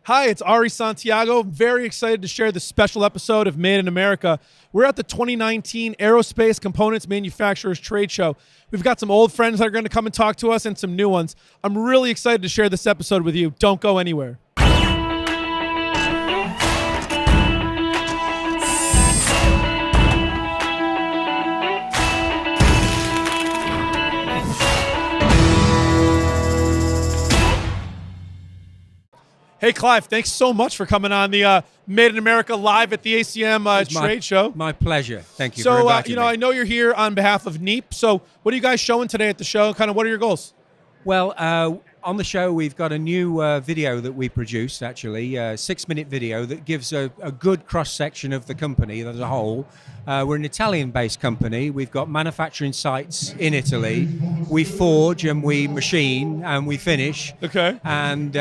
Hi, it's Ari Santiago. I'm very excited to share this special episode of Made in America. We're at the 2019 Aerospace Components Manufacturers Trade Show. We've got some old friends that are going to come and talk to us and some new ones. I'm really excited to share this episode with you. Don't go anywhere. Hey, Clive, thanks so much for coming on the Made in America live at the ACM Trade Show. My pleasure. Thank you for inviting me. I know you're here on behalf of NEEP. So what are you guys showing today at the show? Kind of what are your goals? Well, on the show, we've got a new video that we produced, actually, a 6-minute video that gives a good cross-section of the company as a whole. We're an Italian-based company. We've got manufacturing sites in Italy. We forge and we machine and we finish. Okay. And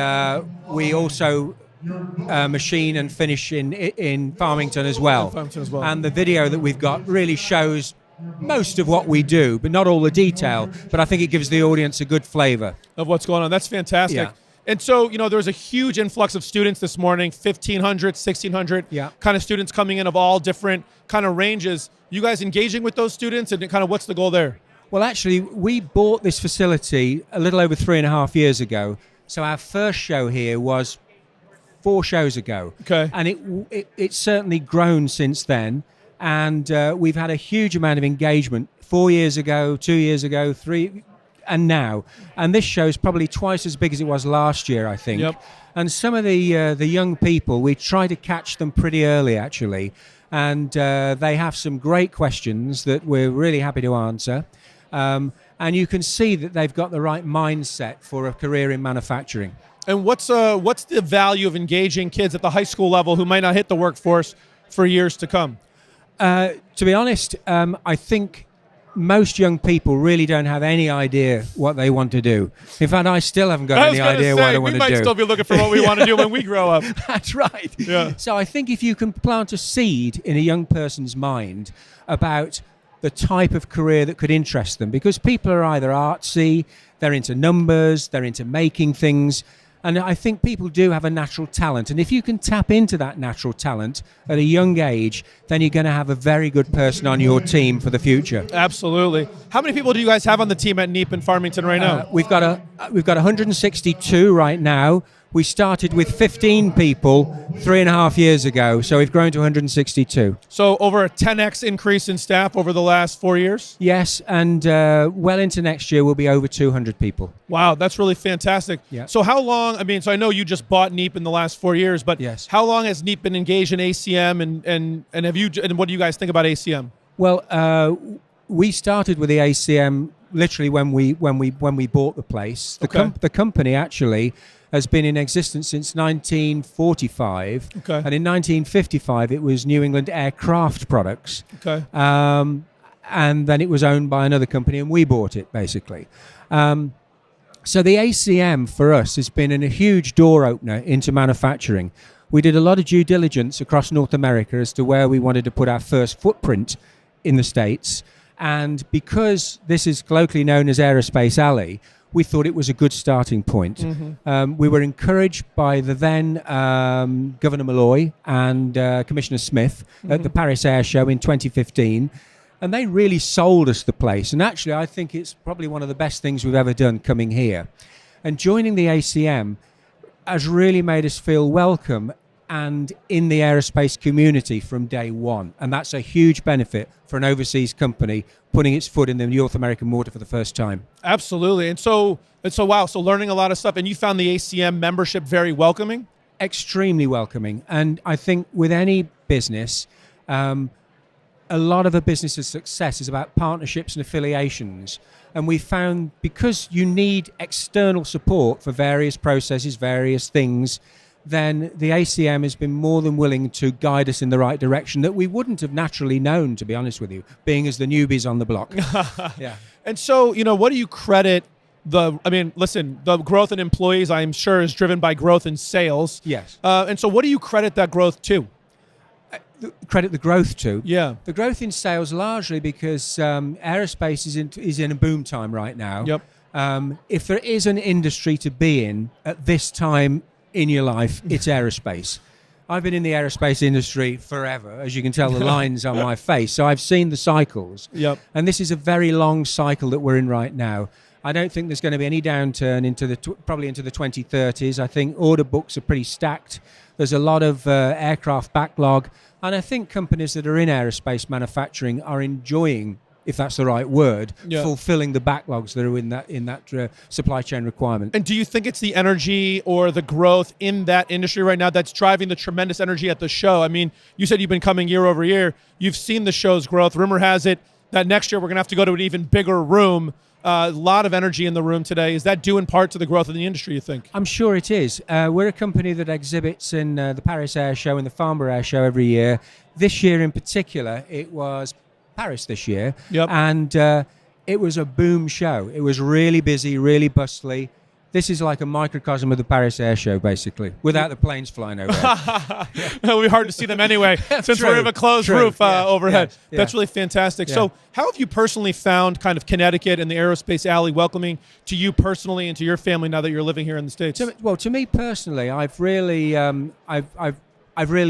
we also machine and finish in Farmington as well. And the video that we've got really shows most of what we do, but not all the detail. But I think it gives the audience a good flavor of what's going on. That's fantastic. Yeah. And so, there was a huge influx of students this morning, 1,500, 1,600 kind of students coming in of all different kind of ranges. You guys engaging with those students, and kind of what's the goal there? Well, actually, we bought this facility a little over 3.5 years ago. So our first show here was 4 shows ago. Okay. And it's certainly grown since then. And we've had a huge amount of engagement 4 years ago, 2 years ago, 3, and now. And this show is probably twice as big as it was last year, I think. Yep. And some of the young people, we try to catch them pretty early, actually. And they have some great questions that we're really happy to answer. And you can see that they've got the right mindset for a career in manufacturing. And what's the value of engaging kids at the high school level who might not hit the workforce for years to come? To be honest, I think most young people really don't have any idea what they want to do. In fact, I still haven't got any idea what I want to do. We might still be looking for what we want to do when we grow up. That's right. Yeah. So I think if you can plant a seed in a young person's mind about the type of career that could interest them, because people are either artsy, they're into numbers, they're into making things, and I think people do have a natural talent. And if you can tap into that natural talent at a young age, then you're going to have a very good person on your team for the future. Absolutely. How many people do you guys have on the team at NEEP in Farmington right now? We've got 162 right now. We started with 15 people 3.5 years ago, so we've grown to 162. So over a 10x increase in staff over the last 4 years? Yes, and well into next year we'll be over 200 people. Wow, that's really fantastic. Yeah. So how long, so I know you just bought NEEP in the last 4 years, but yes. How long has NEEP been engaged in ACM, and what do you guys think about ACM? Well, we started with the ACM literally when we bought the place. The company actually has been in existence since 1945. Okay. And in 1955, it was New England Aircraft Products. Okay. And then it was owned by another company, and we bought it, basically. So the ACM, for us, has been a huge door opener into manufacturing. We did a lot of due diligence across North America as to where we wanted to put our first footprint in the States. And because this is colloquially known as Aerospace Alley, we thought it was a good starting point. Mm-hmm. We were encouraged by the then Governor Malloy and Commissioner Smith at the Paris Air Show in 2015, and they really sold us the place. And actually, I think it's probably one of the best things we've ever done coming here. And joining the ACM has really made us feel welcome and in the aerospace community from day one. And that's a huge benefit for an overseas company putting its foot in the North American water for the first time. Absolutely. And so wow, so learning a lot of stuff. And you found the ACM membership very welcoming? Extremely welcoming. And I think with any business, a lot of a business's success is about partnerships and affiliations. And we found because you need external support for various processes, various things, then the ACM has been more than willing to guide us in the right direction that we wouldn't have naturally known, to be honest with you, being as the newbies on the block. Yeah. And so, what do you credit the growth in employees, I'm sure, is driven by growth in sales. Yes. And so what do you credit that growth to? Credit the growth to? Yeah. The growth in sales largely because aerospace is in a boom time right now. Yep. If there is an industry to be in at this time in your life, it's aerospace. I've been in the aerospace industry forever, as you can tell the lines on my face. So I've seen the cycles. Yep. And this is a very long cycle that we're in right now. I don't think there's going to be any downturn into probably into the 2030s. I think order books are pretty stacked. There's a lot of aircraft backlog. And I think companies that are in aerospace manufacturing are enjoying, if that's the right word, fulfilling the backlogs that are in that supply chain requirement. And do you think it's the energy or the growth in that industry right now that's driving the tremendous energy at the show? I mean, you said you've been coming year over year. You've seen the show's growth. Rumor has it that next year we're going to have to go to an even bigger room. A lot of energy in the room today. Is that due in part to the growth of the industry, you think? I'm sure it is. We're a company that exhibits in the Paris Air Show and the Farnborough Air Show every year. This year in particular, it was Paris this year. Yep. And it was a boom show. It was really busy, really bustly. This is like a microcosm of the Paris Air Show, basically, without the planes flying overhead. It'll be hard to see them anyway, since True. we have a closed roof overhead. Yeah. That's really fantastic. Yeah. So how have you personally found kind of Connecticut and the Aerospace Alley welcoming to you personally and to your family now that you're living here in the States? To me personally, I've really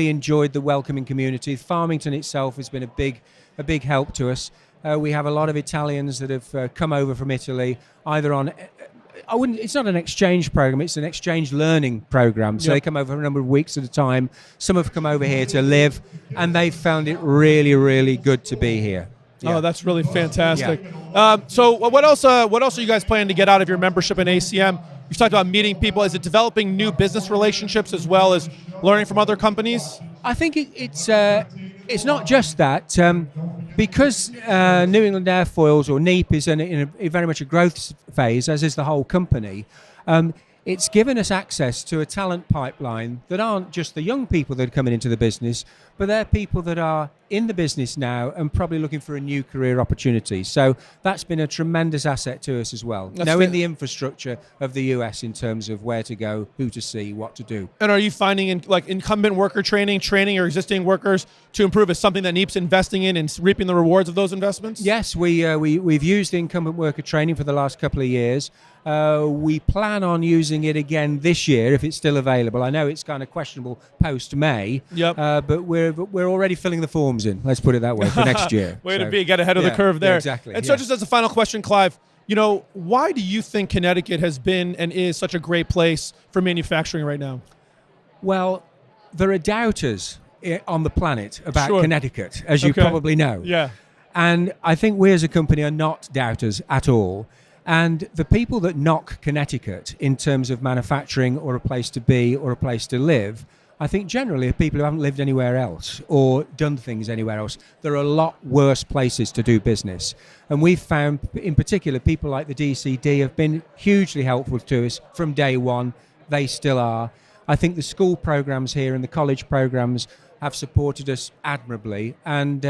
enjoyed the welcoming community. Farmington itself has been a big help to us. We have a lot of Italians that have come over from Italy, either on... it's not an exchange program, it's an exchange learning program. So they come over for a number of weeks at a time. Some have come over here to live, and they've found it really, really good to be here. Yeah. Oh, that's really fantastic. Yeah. So what else are you guys planning to get out of your membership in ACM? You've talked about meeting people. Is it developing new business relationships as well as learning from other companies? I think it's not just that. Because New England Airfoils, or NEAP, is in a very much a growth phase, as is the whole company, it's given us access to a talent pipeline that aren't just the young people that are coming into the business, but they're people that are in the business now and probably looking for a new career opportunity. So that's been a tremendous asset to us as well. Knowing the infrastructure of the US in terms of where to go, who to see, what to do. And are you finding incumbent worker training your existing workers to improve is something that NEAP's investing in and reaping the rewards of those investments? Yes, we've used the incumbent worker training for the last couple of years. We plan on using it again this year if it's still available. I know it's kind of questionable post-May, but we're already filling the forms in. Let's put it that way for next year. Way to be, get ahead of the curve there. Yeah, exactly. And so just as a final question, Clive, why do you think Connecticut has been and is such a great place for manufacturing right now? Well, there are doubters on the planet about Connecticut, as you probably know. Yeah. And I think we as a company are not doubters at all. And the people that knock Connecticut in terms of manufacturing or a place to be or a place to live, I think generally are people who haven't lived anywhere else or done things anywhere else. There are a lot worse places to do business. And we've found, in particular, people like the DCD have been hugely helpful to us from day one. They still are. I think the school programs here and the college programs have supported us admirably. And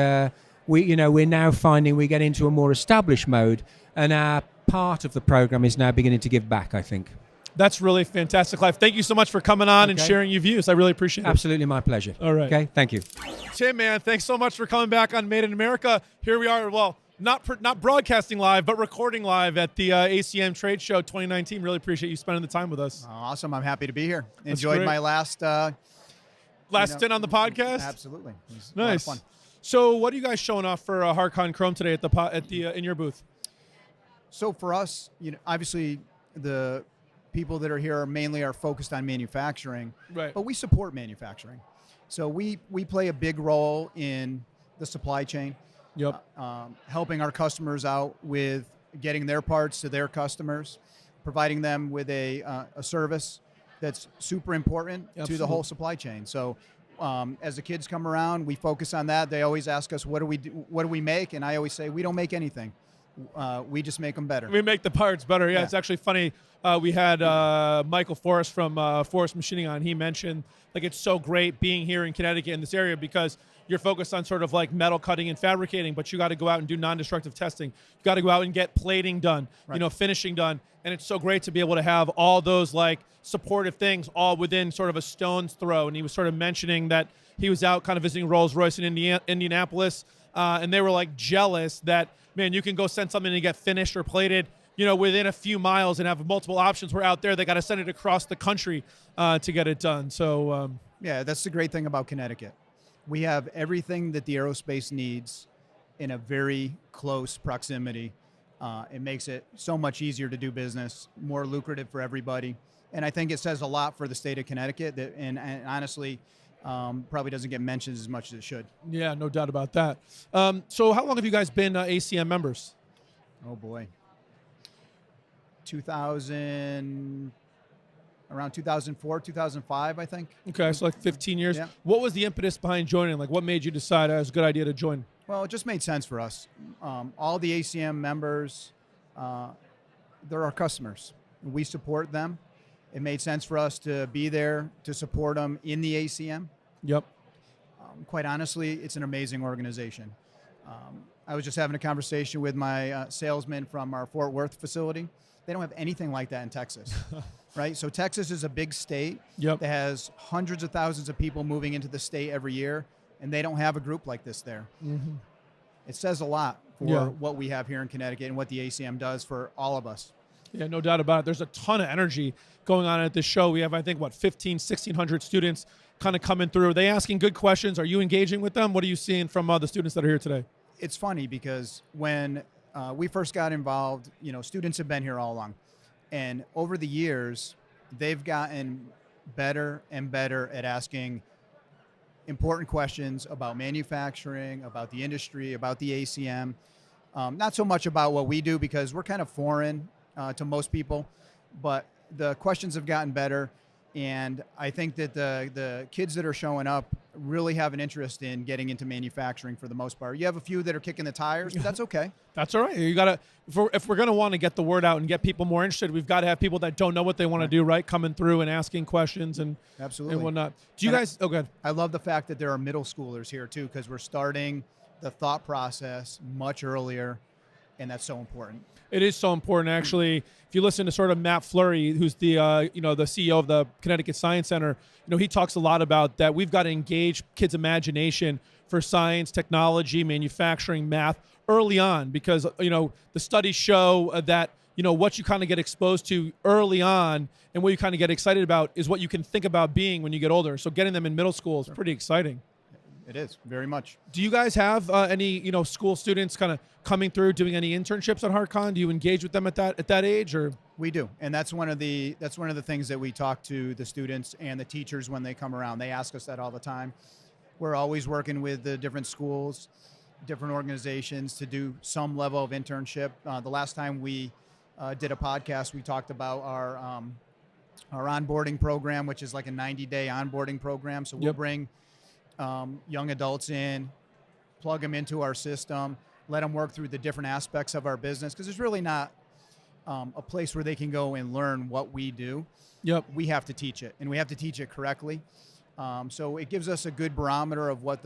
we're now finding we get into a more established mode, and our part of the program is now beginning to give back, I think. That's really fantastic, Clive. Thank you so much for coming on and sharing your views. I really appreciate it. Absolutely, my pleasure. All right. Okay, thank you. Tim, man, thanks so much for coming back on Made in America. Here we are, well, not broadcasting live, but recording live at the ACM Trade Show 2019. Really appreciate you spending the time with us. Awesome. I'm happy to be here. Enjoyed my last stint on the podcast? Absolutely. It was nice. A lot of fun. So what are you guys showing off for Har-Conn Chrome today in your booth? So for us, obviously the people that are here are focused on manufacturing, right? But we support manufacturing. So we play a big role in the supply chain, helping our customers out with getting their parts to their customers, providing them with a service that's super important to the whole supply chain. So as the kids come around, we focus on that. They always ask us, what do we make? And I always say, we don't make anything. We just make them better. We make the parts better. Yeah. It's actually funny. We had Michael Forrest from Forrest Machining on. He mentioned it's so great being here in Connecticut in this area because you're focused on sort of like metal cutting and fabricating, but you got to go out and do non-destructive testing. You got to go out and get plating done, finishing done. And it's so great to be able to have all those supportive things all within sort of a stone's throw. And he was sort of mentioning that he was out kind of visiting Rolls-Royce in Indianapolis, and they were jealous that, man, you can go send something to get finished or plated within a few miles and have multiple options. We're out there. They got to send it across the country to get it done. So yeah, that's the great thing about Connecticut. We have everything that the aerospace needs in a very close proximity. It makes it so much easier to do business, more lucrative for everybody. And I think it says a lot for the state of Connecticut that, and honestly, probably doesn't get mentioned as much as it should. Yeah, no doubt about that. So how long have you guys been ACM members? Oh boy. Around 2004, 2005, I think. Okay, so like 15 years. Yeah. What was the impetus behind joining? Like, what made you decide it was a good idea to join? Well, it just made sense for us. All the ACM members, they're our customers. We support them. It made sense for us to be there to support them in the ACM. Yep. Quite honestly, it's an amazing organization. I was just having a conversation with my salesman from our Fort Worth facility. They don't have anything like that in Texas, right? So Texas is a big state that has hundreds of thousands of people moving into the state every year, and they don't have a group like this there. Mm-hmm. It says a lot for what we have here in Connecticut and what the ACM does for all of us. Yeah, no doubt about it. There's a ton of energy going on at this show. We have, I think, 1,600 students kind of coming through. Are they asking good questions? Are you engaging with them? What are you seeing from the students that are here today? It's funny because when we first got involved, students have been here all along. And over the years, they've gotten better and better at asking important questions about manufacturing, about the industry, about the ACM. Not so much about what we do because we're kind of foreign to most people, but the questions have gotten better. And I think that the kids that are showing up really have an interest in getting into manufacturing for the most part. You have a few that are kicking the tires, but that's okay. That's all right. You gotta, if we're gonna want to get the word out and get people more interested, we've got to have people that don't know what they want to do, right, coming through and asking questions and absolutely and whatnot. Do you guys? Oh, good. I love the fact that there are middle schoolers here too, because we're starting the thought process much earlier, and that's so important. It is so important, actually. If you listen to sort of Matt Fleury, who's the the CEO of the Connecticut Science Center, he talks a lot about that. We've got to engage kids' imagination for science, technology, manufacturing, math early on, because the studies show that what you kind of get exposed to early on and what you kind of get excited about is what you can think about being when you get older. So getting them in middle school is pretty exciting. It is, very much. Do you guys have any school students kind of coming through doing any internships at Har-Conn? Do you engage with them at that age, or? We do, and that's one of the things that we talk to the students and the teachers when they come around. They ask us that all the time. We're always working with the different schools, different organizations to do some level of internship. The last time we did a podcast, we talked about our onboarding program, which is like a 90-day onboarding program. So we'll bring young adults in, plug them into our system, let them work through the different aspects of our business, because there's really not a place where they can go and learn what we do. Yep. We have to teach it, and we have to teach it correctly. So it gives us a good barometer of what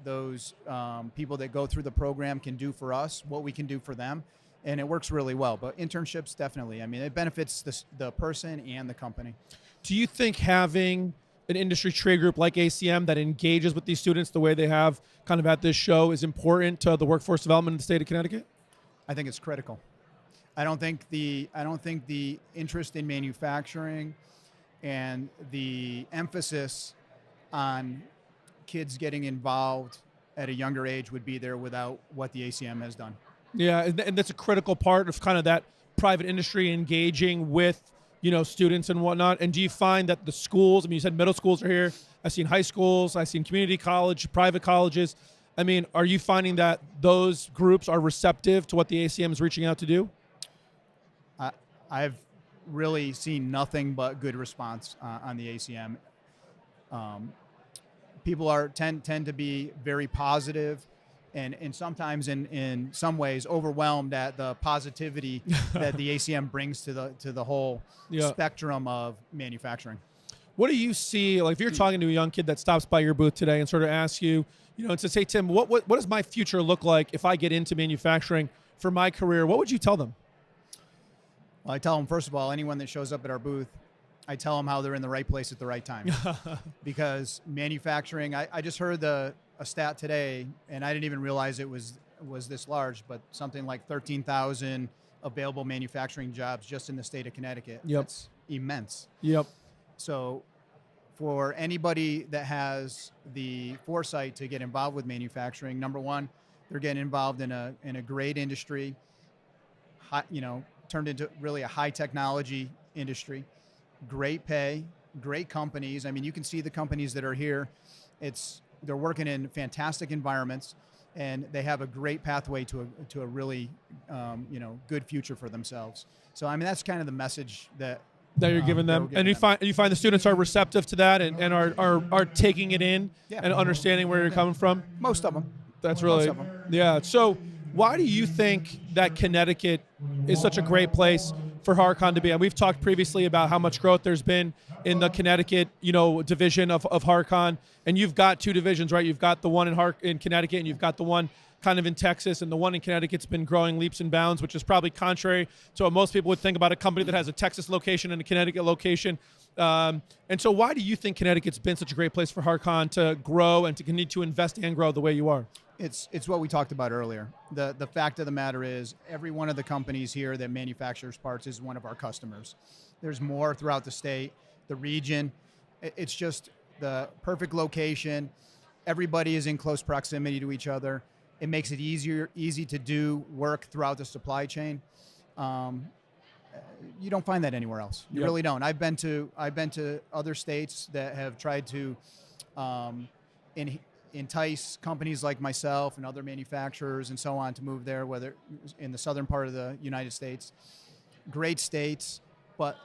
those people that go through the program can do for us, what we can do for them, and it works really well. But internships, definitely. I mean, it benefits the person and the company. Do you think having an industry trade group like ACM that engages with these students the way they have kind of at this show is important to the workforce development in the state of Connecticut? I think it's critical. I don't think the interest in manufacturing and the emphasis on kids getting involved at a younger age would be there without what the ACM has done. Yeah, and that's a critical part of kind of that private industry engaging with students and whatnot. And do you find that the schools, you said middle schools are here. I've seen high schools. I've seen community college, private colleges. Are you finding that those groups are receptive to what the ACM is reaching out to do? I've really seen nothing but good response on the ACM. People tend to be very positive, and sometimes in some ways overwhelmed at the positivity that the ACM brings to the whole spectrum of manufacturing. What do you see, like if you're talking to a young kid that stops by your booth today and sort of asks you, and says, hey Tim, what does my future look like if I get into manufacturing for my career? What would you tell them? Well, I tell them, first of all, anyone that shows up at our booth, I tell them how they're in the right place at the right time. Because manufacturing, I just heard a stat today, and I didn't even realize it was this large, but something like 13,000 available manufacturing jobs just in the state of Connecticut. Yep. That's immense. Yep. So for anybody that has the foresight to get involved with manufacturing, number one, they're getting involved in a great industry, turned into really a high technology industry, great pay, great companies. I mean, you can see the companies that are here. They're working in fantastic environments, and they have a great pathway to a really good future for themselves. So I mean, that's kind of the message that you're giving them. And you find the students are receptive to that and are taking it in and understanding where you're coming from? Most of them. That's really, Most of them. Yeah. So why do you think that Connecticut is such a great place for Har-Conn to be? And we've talked previously about how much growth there's been in the Connecticut, division of Har-Conn. And you've got two divisions, right? You've got the one in Connecticut, and you've got the one kind of in Texas, and the one in Connecticut's been growing leaps and bounds, which is probably contrary to what most people would think about a company that has a Texas location and a Connecticut location. And so why do you think Connecticut's been such a great place for Har-Conn to grow and to continue to invest and grow the way you are? It's what we talked about earlier. The fact of the matter is every one of the companies here that manufactures parts is one of our customers. There's more throughout the state, the region. It's just the perfect location. Everybody is in close proximity to each other. It makes it easy to do work throughout the supply chain. You don't find that anywhere else. You really don't. I've been to other states that have tried to entice companies like myself and other manufacturers and so on to move there, whether in the southern part of the United States. Great states, but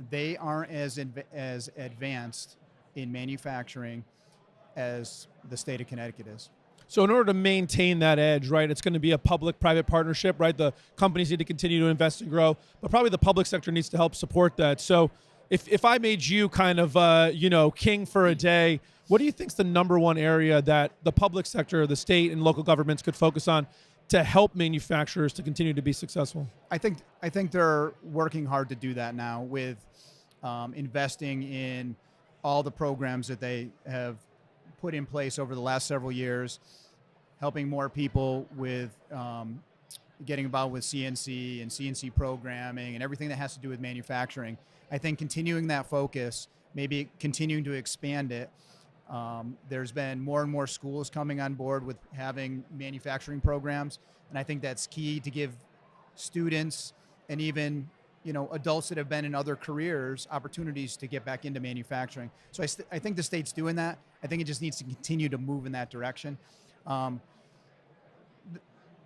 they aren't as advanced in manufacturing as the state of Connecticut is. So in order to maintain that edge, right, it's going to be a public-private partnership, right? The companies need to continue to invest and grow, but probably the public sector needs to help support that. So if I made you kind of, king for a day, what do you think is the number one area that the public sector, the state and local governments could focus on to help manufacturers to continue to be successful? I think they're working hard to do that now with investing in all the programs that they have put in place over the last several years, helping more people with getting involved with CNC and CNC programming and everything that has to do with manufacturing. I think continuing that focus, maybe continuing to expand it. There's been more and more schools coming on board with having manufacturing programs, and I think that's key to give students and even adults that have been in other careers opportunities to get back into manufacturing. So I think the state's doing that. I think it just needs to continue to move in that direction.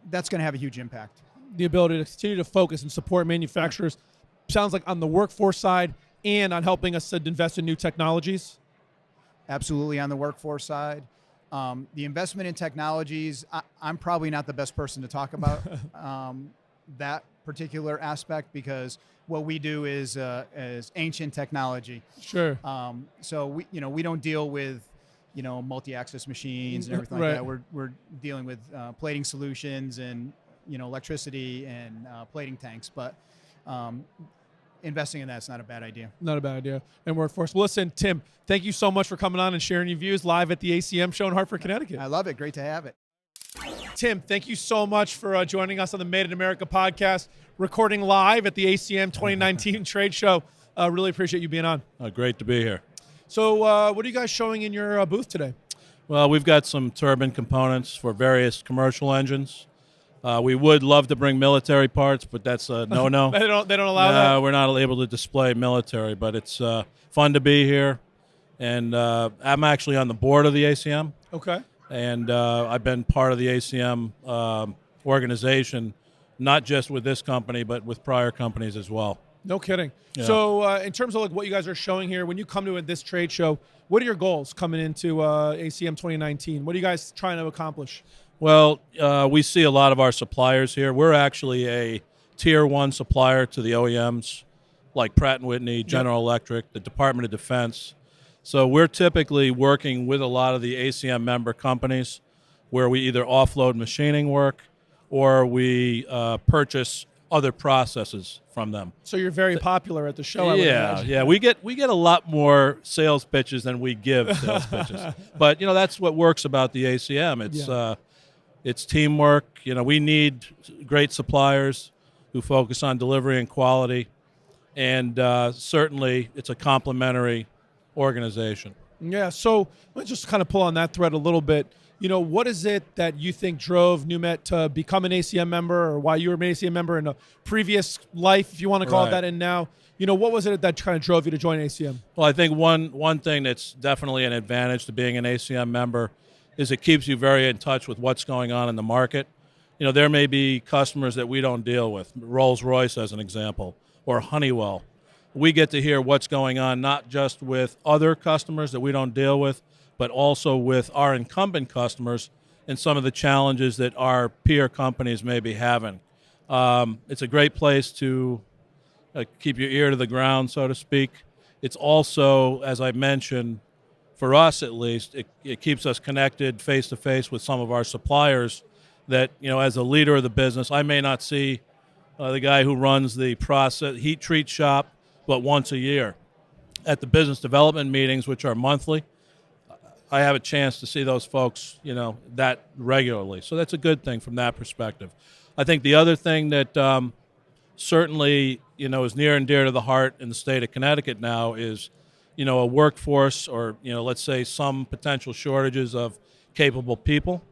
That's going to have a huge impact. The ability to continue to focus and support manufacturers sounds like on the workforce side and on helping us to invest in new technologies. Absolutely on the workforce side. The investment in technologies, I'm probably not the best person to talk about that particular aspect because what we do is ancient technology. Sure. So we don't deal with multi-axis machines and everything like that. We're dealing with plating solutions and electricity and plating tanks, but investing in that's not a bad idea. Not a bad idea. And workforce. Well, listen, Tim, thank you so much for coming on and sharing your views live at the ACM show in Hartford, Connecticut. I love it. Great to have it. Tim, thank you so much for joining us on the Made in America podcast, recording live at the ACM 2019 trade show. Really appreciate you being on. Great to be here. So what are you guys showing in your booth today? Well, we've got some turbine components for various commercial engines. We would love to bring military parts, but that's a no-no. They don't allow that? We're not able to display military, but it's fun to be here. And I'm actually on the board of the ACM. Okay. And I've been part of the ACM organization, not just with this company, but with prior companies as well. No kidding. Yeah. So in terms of what you guys are showing here, when you come to this trade show, what are your goals coming into ACM 2019? What are you guys trying to accomplish? Well, we see a lot of our suppliers here. We're actually a tier 1 supplier to the OEMs like Pratt & Whitney, General Electric, the Department of Defense. So we're typically working with a lot of the ACM member companies where we either offload machining work or we purchase other processes from them. So you're very popular at the show, I would imagine. Yeah. We get a lot more sales pitches than we give sales pitches. But that's what works about the ACM. It's teamwork. We need great suppliers who focus on delivery and quality, and certainly it's a complementary organization. Yeah, so let's just kind of pull on that thread a little bit. What is it that you think drove Numet to become an ACM member, or why you were an ACM member in a previous life, if you want to call it that, and now? What was it that kind of drove you to join ACM? Well, I think one thing that's definitely an advantage to being an ACM member is it keeps you very in touch with what's going on in the market. There may be customers that we don't deal with, Rolls-Royce as an example, or Honeywell. We get to hear what's going on not just with other customers that we don't deal with, but also with our incumbent customers and some of the challenges that our peer companies may be having. It's a great place to keep your ear to the ground, so to speak. It's also, as I mentioned, for us at least, it keeps us connected face-to-face with some of our suppliers that, as a leader of the business, I may not see the guy who runs the process heat treat shop but once a year. At the business development meetings, which are monthly, I have a chance to see those folks, that regularly. So that's a good thing from that perspective. I think the other thing that certainly, is near and dear to the heart in the state of Connecticut now is, a workforce or, let's say some potential shortages of capable people.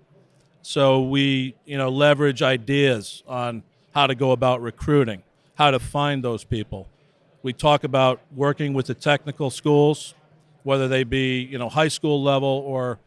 So we, leverage ideas on how to go about recruiting, how to find those people. We talk about working with the technical schools, whether they be, high school level or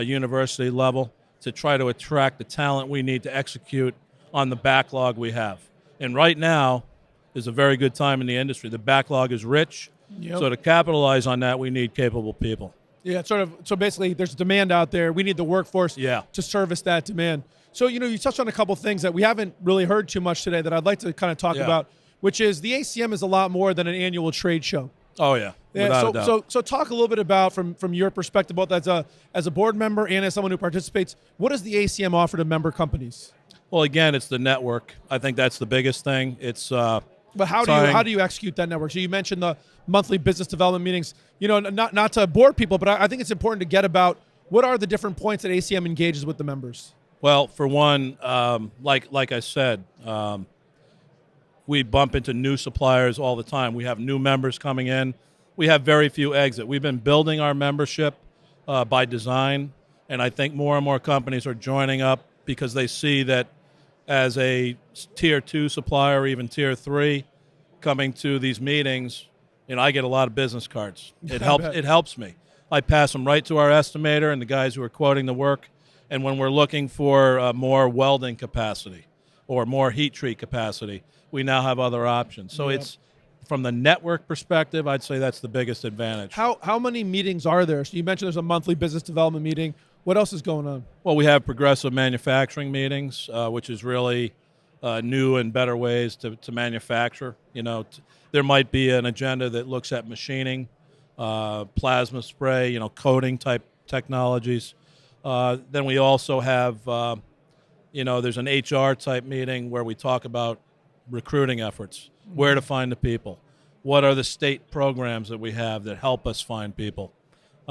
university level, to try to attract the talent we need to execute on the backlog we have. And right now is a very good time in the industry. The backlog is rich. Yep. So to capitalize on that, we need capable people. Yeah, so basically there's demand out there. We need the workforce to service that demand. So, you touched on a couple things that we haven't really heard too much today that I'd like to kind of talk about, which is the ACM is a lot more than an annual trade show. Oh, yeah. Without a doubt. So talk a little bit about, from your perspective, both as a board member and as someone who participates, what does the ACM offer to member companies? Well, again, it's the network. I think that's the biggest thing. It's but how do you execute that network? So you mentioned the monthly business development meetings. Not to bore people, but I think it's important to get about what are the different points that ACM engages with the members. Well, for one, like I said, we bump into new suppliers all the time. We have new members coming in. We have very few exit. We've been building our membership by design, and I think more and more companies are joining up because they see that as a tier 2 supplier or even tier 3 coming to these meetings, I get a lot of business cards. It helps me. I pass them right to our estimator and the guys who are quoting the work. And when we're looking for more welding capacity or more heat treat capacity, we now have other options. So it's, from the network perspective, I'd say that's the biggest advantage. How many meetings are there? So you mentioned there's a monthly business development meeting. What else is going on? Well, we have progressive manufacturing meetings, which is really new and better ways to manufacture. There might be an agenda that looks at machining, plasma spray, coating type technologies. Then we also have, there's an HR type meeting where we talk about recruiting efforts, where to find the people, what are the state programs that we have that help us find people.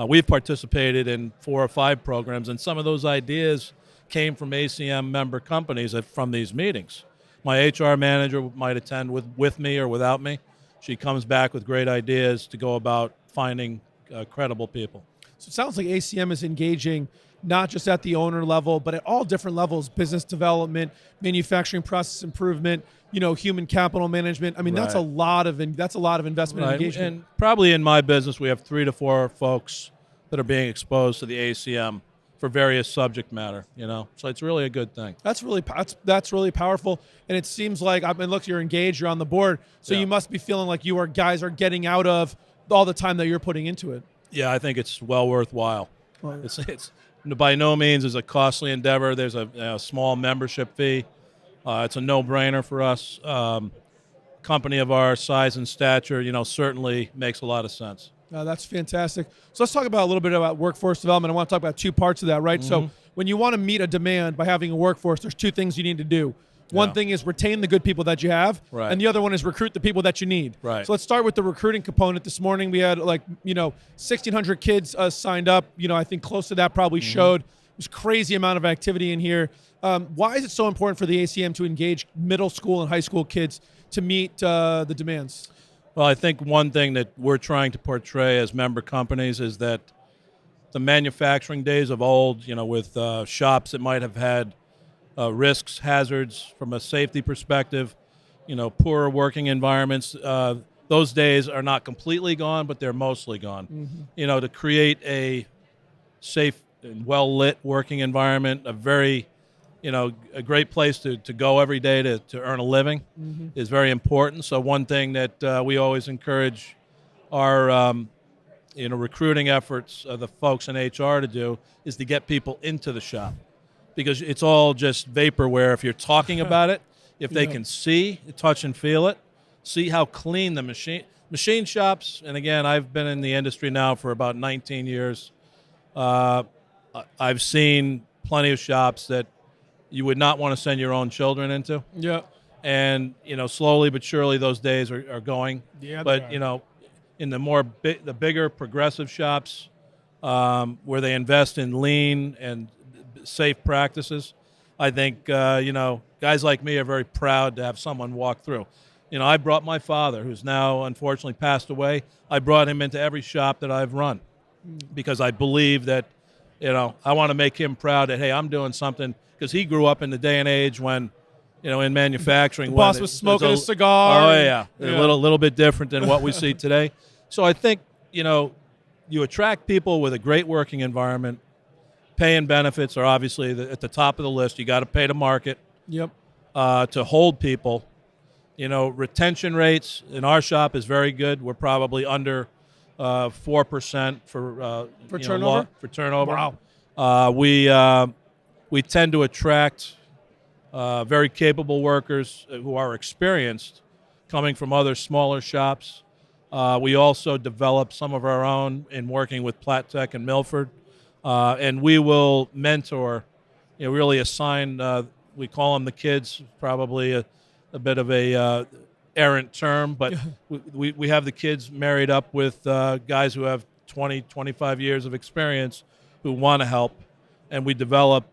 We've participated in 4 or 5 programs, and some of those ideas came from ACM member companies from these meetings. My HR manager might attend with me or without me. She comes back with great ideas to go about finding credible people. So it sounds like ACM is engaging not just at the owner level, but at all different levels: business development, manufacturing process improvement, human capital management. I mean, that's a lot of investment and engagement. And probably in my business, we have 3 to 4 folks that are being exposed to the ACM for various subject matter. So it's really a good thing. That's really powerful. And it seems like, look, you're engaged, you're on the board, so you must be feeling like guys are getting out of all the time that you're putting into it. Yeah, I think it's well worthwhile. It's by no means is a costly endeavor. There's a small membership fee. It's a no-brainer for us. Company of our size and stature, certainly makes a lot of sense. That's fantastic. So let's talk about a little bit about workforce development. I want to talk about 2 parts of that, right? Mm-hmm. So when you want to meet a demand by having a workforce, there's 2 things you need to do. One thing is retain the good people that you have, and the other one is recruit the people that you need. Right. So let's start with the recruiting component. This morning we had 1,600 kids signed up. I think close to that probably showed. There's crazy amount of activity in here. Why is it so important for the ACM to engage middle school and high school kids to meet the demands? Well, I think one thing that we're trying to portray as member companies is that the manufacturing days of old, with shops that might have had risks, hazards from a safety perspective, poor working environments, those days are not completely gone, but they're mostly gone. To create a safe and well-lit working environment, a very, a great place to go every day to earn a living is very important. So one thing that we always encourage our recruiting efforts, the folks in HR to do, is to get people into the shop, because it's all just vaporware. If you're talking about it, if they can see, touch, and feel it, see how clean the machine shops. And again, I've been in the industry now for about 19 years. I've seen plenty of shops that you would not want to send your own children into. Yeah. And slowly but surely those days are going. Yeah. But in the bigger progressive shops, where they invest in lean and safe practices, I think guys like me are very proud to have someone walk through. I brought my father, who's now unfortunately passed away. I brought him into every shop that I've run because I believe that I want to make him proud that, hey, I'm doing something, because he grew up in the day and age when in manufacturing, the boss was smoking a cigar. Oh yeah, a little bit different than what we see today. So I think you attract people with a great working environment. Pay and benefits are obviously at the top of the list. You got to pay to market. Yep. To hold people. Retention rates in our shop is very good. We're probably under 4% for turnover. For turnover. Wow. We tend to attract very capable workers who are experienced, coming from other smaller shops. We also develop some of our own in working with Platt Tech and Milford, and we will mentor. Really assign. We call them the kids. Probably a bit of a errant term, but we have the kids married up with guys who have 20, 25 years of experience who want to help, and we develop,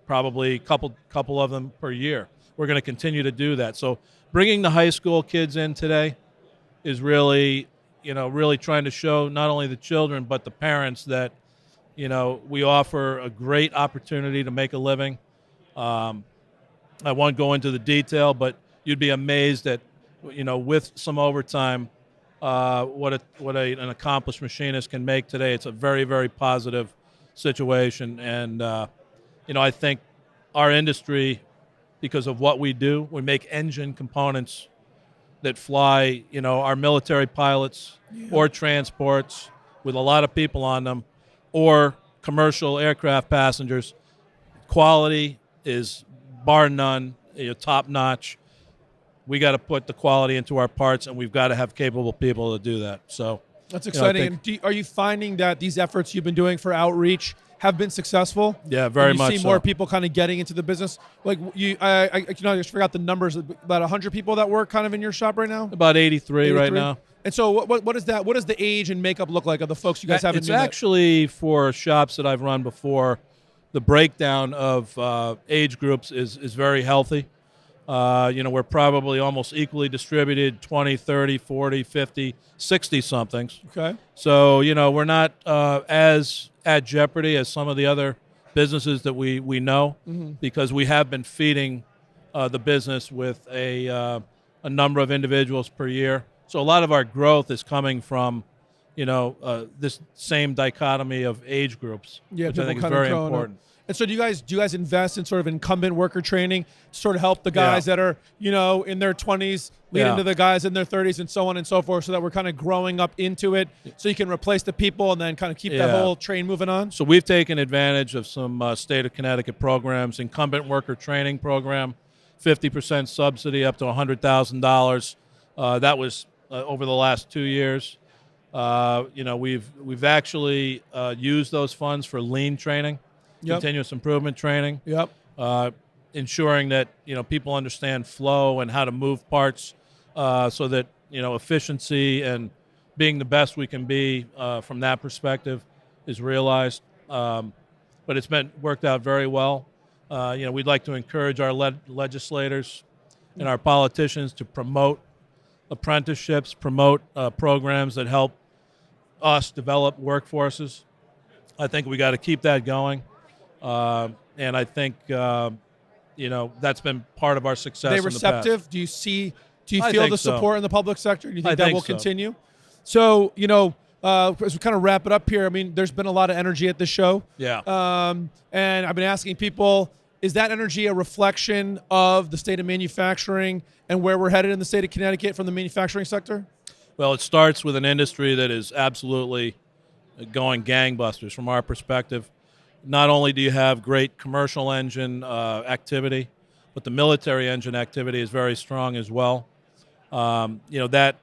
probably a couple of them per year. We're going to continue to do that. So bringing the high school kids in today is really trying to show not only the children but the parents that, we offer a great opportunity to make a living. I won't go into the detail, but you'd be amazed at, with some overtime, what an accomplished machinist can make today. It's a very, very positive situation. And, I think our industry, because of what we do, we make engine components that fly, our military pilots or transports with a lot of people on them, or commercial aircraft passengers. Quality is bar none, top notch. We got to put the quality into our parts, and we've got to have capable people to do that. So that's exciting. And are you finding that these efforts you've been doing for outreach have been successful? Yeah, very much. You see more people kind of getting into the business. Like I just forgot the numbers. About 100 people that work kind of in your shop right now. About 83 right now. And so what is that? What does the age and makeup look like of the folks you guys have in Numet? It's actually, for shops that I've run before, the breakdown of age groups is very healthy. We're probably almost equally distributed, 20, 30, 40, 50, 60-somethings. Okay. So, we're not as at jeopardy as some of the other businesses that we know, because we have been feeding the business with a number of individuals per year. So a lot of our growth is coming from, this same dichotomy of age groups, which I think is very important. And so do you guys invest in sort of incumbent worker training to sort of help the guys that are, in their 20s lead into the guys in their 30s and so on and so forth, so that we're kind of growing up into it, so you can replace the people and then kind of keep that whole train moving on? So we've taken advantage of some state of Connecticut programs, incumbent worker training program, 50% subsidy up to $100,000. That was over the last 2 years. We've actually used those funds for lean training. Continuous improvement training. Ensuring that people understand flow and how to move parts, so that efficiency and being the best we can be from that perspective is realized. but it's been worked out very well. We'd like to encourage our legislators and our politicians to promote apprenticeships, promote programs that help us develop workforces. I think we got to keep that going, and I think that's been part of our success. Are they in receptive? The past. Do you feel the support in the public sector? Do you think that will so. continue? So, as we kind of wrap it up here, I mean, there's been a lot of energy at the show. Yeah. And I've been asking people, is that energy a reflection of the state of manufacturing and where we're headed in the state of Connecticut from the manufacturing sector? Well, it starts with an industry that is absolutely going gangbusters from our perspective. Not only do you have great commercial engine activity, but the military engine activity is very strong as well. That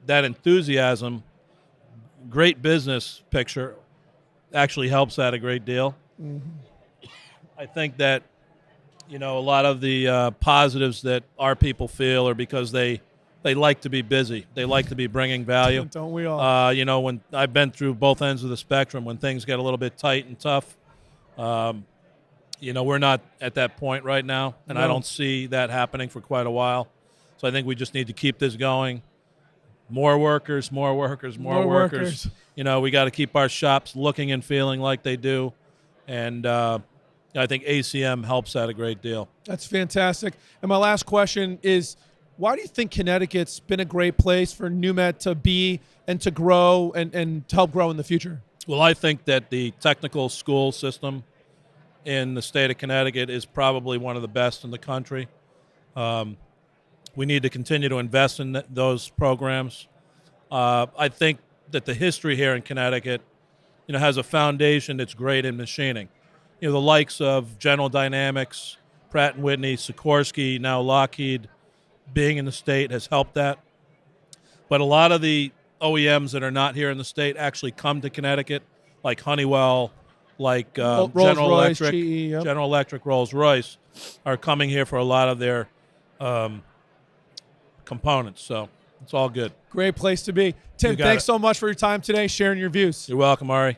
enthusiasm, great business picture, actually helps that a great deal. Mm-hmm. I think that, a lot of the positives that our people feel are because they like to be busy. They like to be bringing value. Don't we all? When I've been through both ends of the spectrum, when things get a little bit tight and tough, we're not at that point right now, and I don't see that happening for quite a while. So I think we just need to keep this going. More workers. We got to keep our shops looking and feeling like they do, and I think ACM helps that a great deal. That's fantastic. And my last question is, why do you think Connecticut's been a great place for Numet to be and to grow and to help grow in the future? Well, I think that the technical school system in the state of Connecticut is probably one of the best in the country. We need to continue to invest in those programs. I think that the history here in Connecticut, has a foundation that's great in machining. The likes of General Dynamics, Pratt & Whitney, Sikorsky, now Lockheed, being in the state has helped that. But a lot of the OEMs that are not here in the state actually come to Connecticut, like Honeywell, like General Electric, GE, yep. General Electric, Rolls-Royce, are coming here for a lot of their components. So it's all good. Great place to be. Tim, thanks so much for your time today, sharing your views. You're welcome, Ari.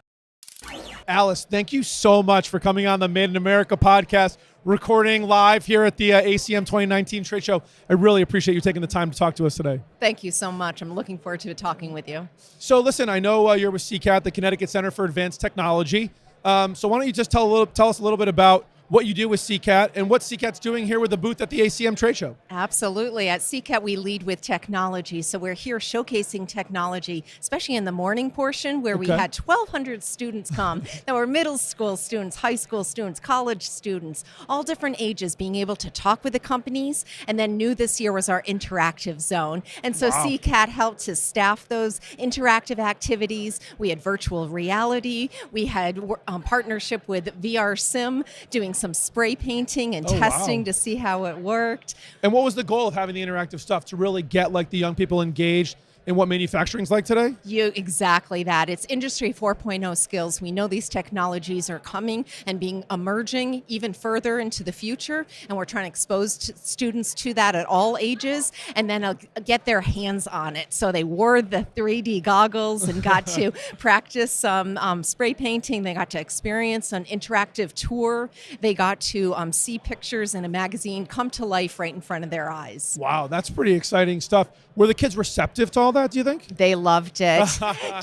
Alyce, thank you so much for coming on the Made in America podcast, recording live here at the ACM 2019 trade show. I really appreciate you taking the time to talk to us today. Thank you so much. I'm looking forward to talking with you. So listen, I know you're with CCAT, the Connecticut Center for Advanced Technology. So why don't you just tell us a little bit about what you do with CCAT and what CCAT's doing here with the booth at the ACM trade show. Absolutely. At CCAT, we lead with technology. So we're here showcasing technology, especially in the morning portion where we had 1,200 students come. That were middle school students, high school students, college students, all different ages, being able to talk with the companies. And then new this year was our interactive zone. And so CCAT helped to staff those interactive activities. We had virtual reality. We had partnership with VR Sim, doing some spray painting and testing to see how it worked. And what was the goal of having the interactive stuff? To really get like the young people engaged in what manufacturing's like today? Exactly that. It's Industry 4.0 skills. We know these technologies are coming and being emerging even further into the future, and we're trying to expose students to that at all ages, and then get their hands on it. So they wore the 3D goggles and got to practice some spray painting. They got to experience an interactive tour. They got to see pictures in a magazine come to life right in front of their eyes. Wow, that's pretty exciting stuff. Were the kids receptive to all that, do you think? They loved it.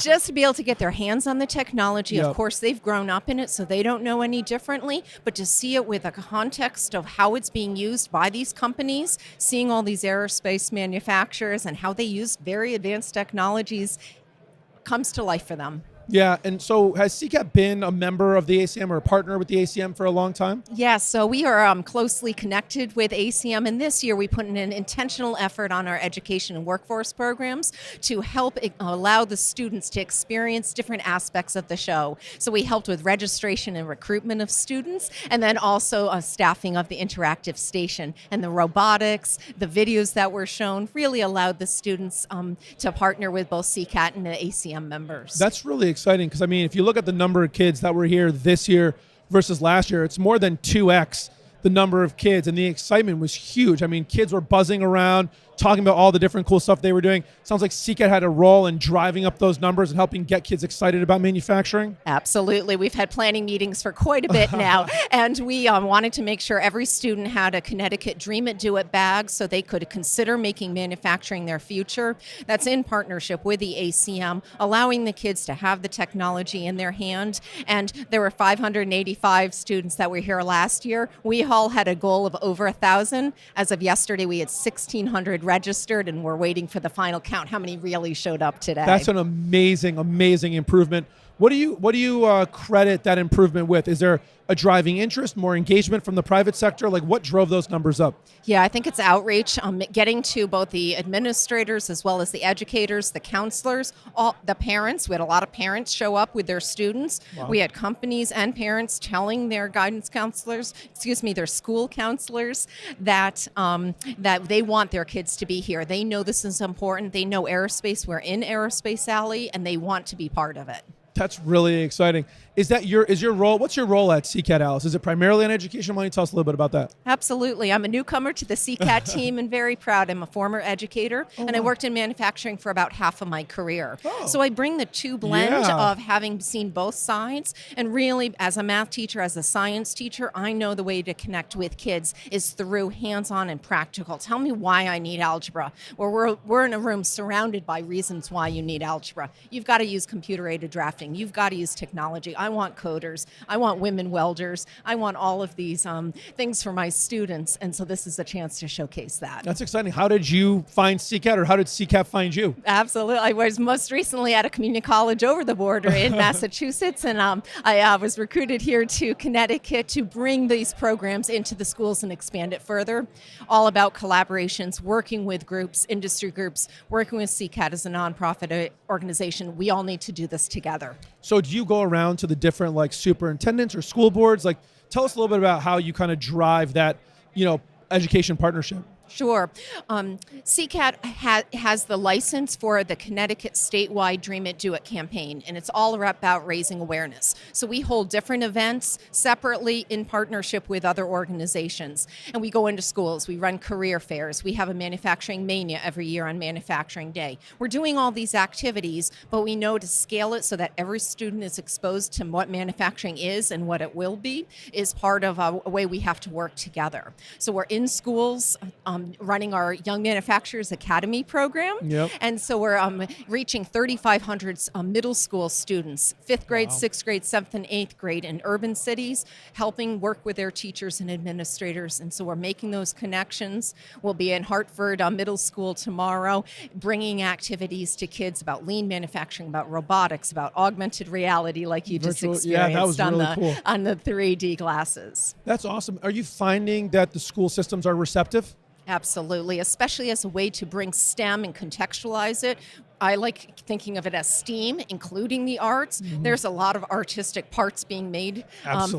Just to be able to get their hands on the technology. Of course, they've grown up in it, so they don't know any differently. But to see it with a context of how it's being used by these companies, seeing all these aerospace manufacturers and how they use very advanced technologies comes to life for them. Yeah, and so has CCAT been a member of the ACM or a partner with the ACM for a long time? Yes, so we are closely connected with ACM, and this year we put in an intentional effort on our education and workforce programs to help allow the students to experience different aspects of the show. So we helped with registration and recruitment of students, and then also staffing of the interactive station. And the robotics, the videos that were shown really allowed the students to partner with both CCAT and the ACM members. That's really exciting because, I mean, if you look at the number of kids that were here this year versus last year, it's more than 2x the number of kids, and the excitement was huge. I mean, kids were buzzing around, talking about all the different cool stuff they were doing. Sounds like CCAT had a role in driving up those numbers and helping get kids excited about manufacturing. Absolutely. We've had planning meetings for quite a bit now, and we wanted to make sure every student had a Connecticut Dream It, Do It bag so they could consider making manufacturing their future. That's in partnership with the ACM, allowing the kids to have the technology in their hand. And there were 585 students that were here last year. We all had a goal of over 1,000. As of yesterday, we had 1,600 registered, and we're waiting for the final count, how many really showed up today. That's an amazing, amazing improvement. What do you credit that improvement with? Is there a driving interest, more engagement from the private sector? Like, what drove those numbers up? Yeah, I think it's outreach, getting to both the administrators as well as the educators, the counselors, all the parents. We had a lot of parents show up with their students. Wow. We had companies and parents telling their guidance counselors, their school counselors, that that they want their kids to be here. They know this is important. They know aerospace. We're in Aerospace Alley, and they want to be part of it. That's really exciting. Is your role? What's your role at CCAT, Alyce? Is it primarily on education? Why don't you tell us a little bit about that? Absolutely. I'm a newcomer to the CCAT team and very proud. I'm a former educator, and I worked in manufacturing for about half of my career. Oh. So I bring the two blend of having seen both sides, and really, as a math teacher, as a science teacher, I know the way to connect with kids is through hands-on and practical. Tell me why I need algebra. Or we're in a room surrounded by reasons why you need algebra. You've got to use computer-aided drafting. You've got to use technology. I want coders. I want women welders. I want all of these things for my students. And so this is a chance to showcase that. That's exciting. How did you find CCAT, or how did CCAT find you? Absolutely. I was most recently at a community college over the border in Massachusetts, and I was recruited here to Connecticut to bring these programs into the schools and expand it further. All about collaborations, working with groups, industry groups, working with CCAT as a nonprofit organization. We all need to do this together. So do you go around to the different superintendents or school boards? Tell us a little bit about how you kind of drive that, education partnership. Sure. CCAT has the license for the Connecticut statewide Dream It, Do It campaign, and it's all about raising awareness. So we hold different events separately in partnership with other organizations, and we go into schools. We run career fairs. We have a manufacturing mania every year on Manufacturing Day. We're doing all these activities, but we know to scale it so that every student is exposed to what manufacturing is and what it will be is part of a way we have to work together. So we're in schools, running our Young Manufacturers Academy program. Yep. And so we're reaching 3,500 middle school students, 5th grade, 6th grade, 7th and 8th grade in urban cities, helping work with their teachers and administrators. And so we're making those connections. We'll be in Hartford middle school tomorrow, bringing activities to kids about lean manufacturing, about robotics, about augmented reality like you just experienced that was really cool. on the 3D glasses. That's awesome. Are you finding that the school systems are receptive? Absolutely, especially as a way to bring STEM and contextualize it. I like thinking of it as STEAM, including the arts. Mm-hmm. There's a lot of artistic parts being made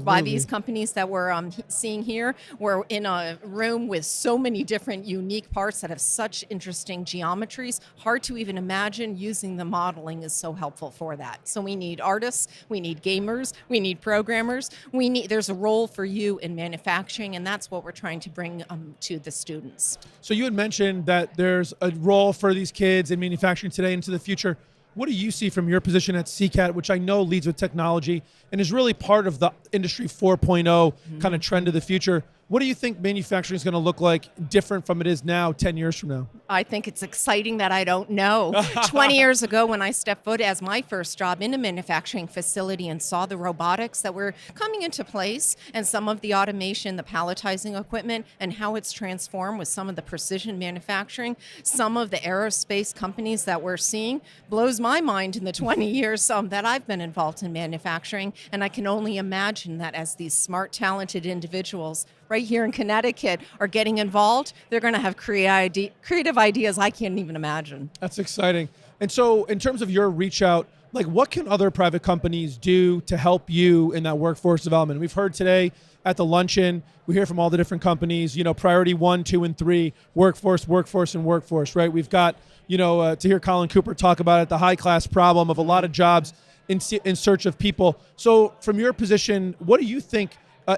by these companies that we're seeing here. We're in a room with so many different unique parts that have such interesting geometries. Hard to even imagine. Using the modeling is so helpful for that. So we need artists, we need gamers, we need programmers. There's a role for you in manufacturing, and that's what we're trying to bring to the students. So you had mentioned that there's a role for these kids in manufacturing today into the future. What do you see from your position at CCAT, which I know leads with technology and is really part of the Industry 4.0 kind of trend of the future? What do you think manufacturing is going to look like different from it is now 10 years from now? I think it's exciting that I don't know. 20 years ago when I stepped foot as my first job in a manufacturing facility and saw the robotics that were coming into place and some of the automation, the palletizing equipment, and how it's transformed with some of the precision manufacturing, some of the aerospace companies that we're seeing, blows my mind in the 20 years that I've been involved in manufacturing. And I can only imagine that as these smart, talented individuals right here in Connecticut are getting involved, they're going to have creative ideas I can't even imagine. That's exciting. And so in terms of your reach out, what can other private companies do to help you in that workforce development? We've heard today at the luncheon, we hear from all the different companies, priority 1, 2, and 3, workforce, and workforce, right? We've got, to hear Colin Cooper talk about it, the high class problem of a lot of jobs in search of people. So from your position, what do you think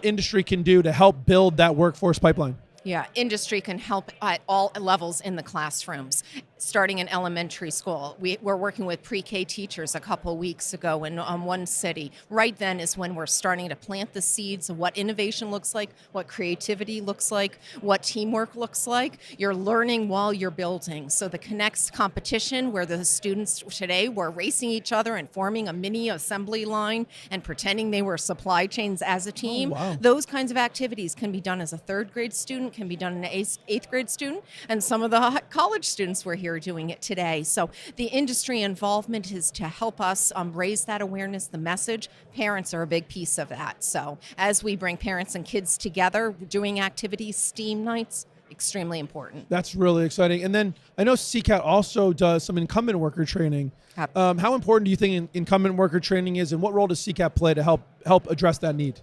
industry can do to help build that workforce pipeline? Yeah, industry can help at all levels in the classrooms. Starting in elementary school, we're working with pre-K teachers a couple weeks ago in one city. Right then is when we're starting to plant the seeds of what innovation looks like, what creativity looks like, what teamwork looks like. You're learning while you're building. So the Connects competition, where the students today were racing each other and forming a mini assembly line and pretending they were supply chains as a team. Oh, wow. Those kinds of activities can be done as a third grade student, can be done in an eighth grade student, and some of the college students were here doing it today. So the industry involvement is to help us raise that awareness, the message. Parents are a big piece of that. So as we bring parents and kids together, doing activities, STEAM nights, extremely important. That's really exciting. And then I know CCAT also does some incumbent worker training. How important do you think incumbent worker training is, and what role does CCAT play to help address that need?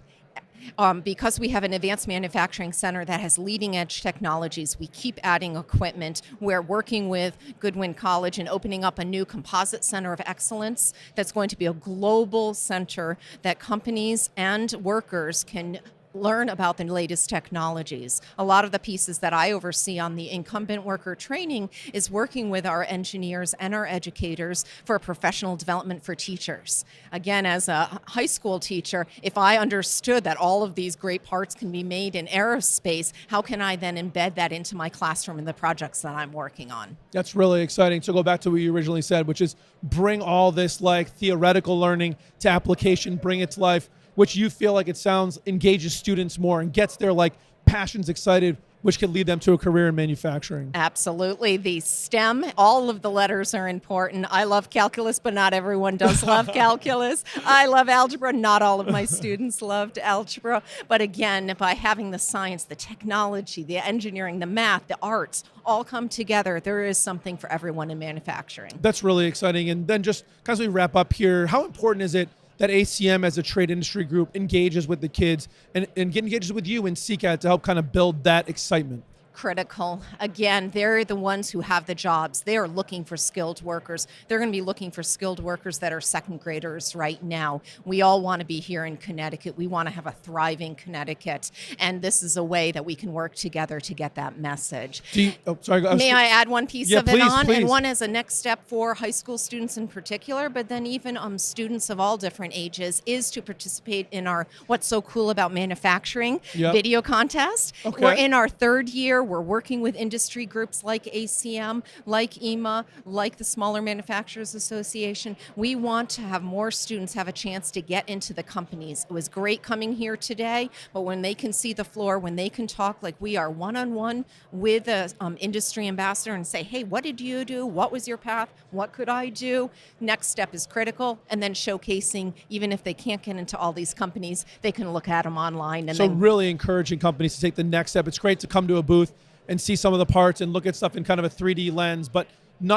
Because we have an advanced manufacturing center that has leading edge technologies, we keep adding equipment. We're working with Goodwin College and opening up a new composite center of excellence that's going to be a global center that companies and workers can learn about the latest technologies. A lot of the pieces that I oversee on the incumbent worker training is working with our engineers and our educators for professional development for teachers. Again, as a high school teacher, if I understood that all of these great parts can be made in aerospace, how can I then embed that into my classroom and the projects that I'm working on? That's really exciting. So go back to what you originally said, which is bring all this like theoretical learning to application, bring it to life, which you feel like it sounds engages students more and gets their like passions excited, which could lead them to a career in manufacturing. Absolutely. The STEM, all of the letters are important. I love calculus, but not everyone does love calculus. I love algebra. Not all of my students loved algebra. But again, by having the science, the technology, the engineering, the math, the arts all come together, there is something for everyone in manufacturing. That's really exciting. And then just as we wrap up here, how important is it that ACM as a trade industry group engages with the kids and engages with you in CCAT to help kind of build that excitement? Critical. Again, they're the ones who have the jobs. They are looking for skilled workers. They're going to be looking for skilled workers that are second graders right now. We all want to be here in Connecticut. We want to have a thriving Connecticut. And this is a way that we can work together to get that message. May I add one piece of it on? Please. And one as a next step for high school students in particular, but then even students of all different ages, is to participate in our What's So Cool About Manufacturing video contest. Okay. We're in our third year. We're working with industry groups like ACM, like EMA, like the Smaller Manufacturers Association. We want to have more students have a chance to get into the companies. It was great coming here today, but when they can see the floor, when they can talk like we are one-on-one with an industry ambassador and say, hey, what did you do? What was your path? What could I do? Next step is critical. And then showcasing, even if they can't get into all these companies, they can look at them online. And so really encouraging companies to take the next step. It's great to come to a booth and see some of the parts and look at stuff in kind of a 3D lens, but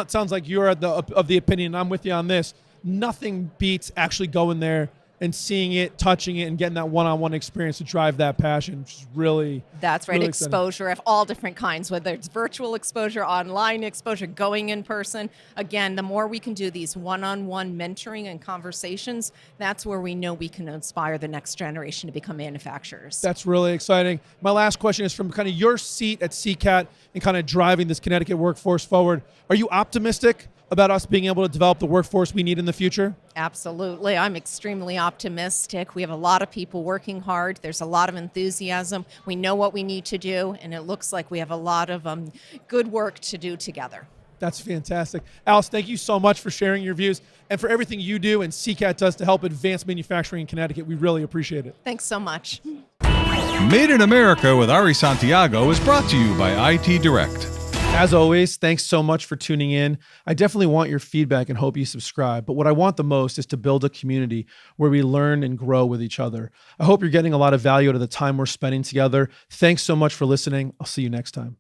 sounds like you're of the opinion, I'm with you on this, nothing beats actually going there and seeing it, touching it, and getting that one-on-one experience to drive that passion, which is really That's right. really Exposure of all different kinds, whether it's virtual exposure, online exposure, going in person. Again, the more we can do these one-on-one mentoring and conversations, that's where we know we can inspire the next generation to become manufacturers. That's really exciting. My last question is from kind of your seat at CCAT and kind of driving this Connecticut workforce forward. Are you optimistic about us being able to develop the workforce we need in the future? Absolutely. I'm extremely optimistic. We have a lot of people working hard. There's a lot of enthusiasm. We know what we need to do, and it looks like we have a lot of good work to do together. That's fantastic. Alyce, thank you so much for sharing your views and for everything you do and CCAT does to help advance manufacturing in Connecticut. We really appreciate it. Thanks so much. Made in America with Ari Santiago is brought to you by IT Direct. As always, thanks so much for tuning in. I definitely want your feedback and hope you subscribe. But what I want the most is to build a community where we learn and grow with each other. I hope you're getting a lot of value out of the time we're spending together. Thanks so much for listening. I'll see you next time.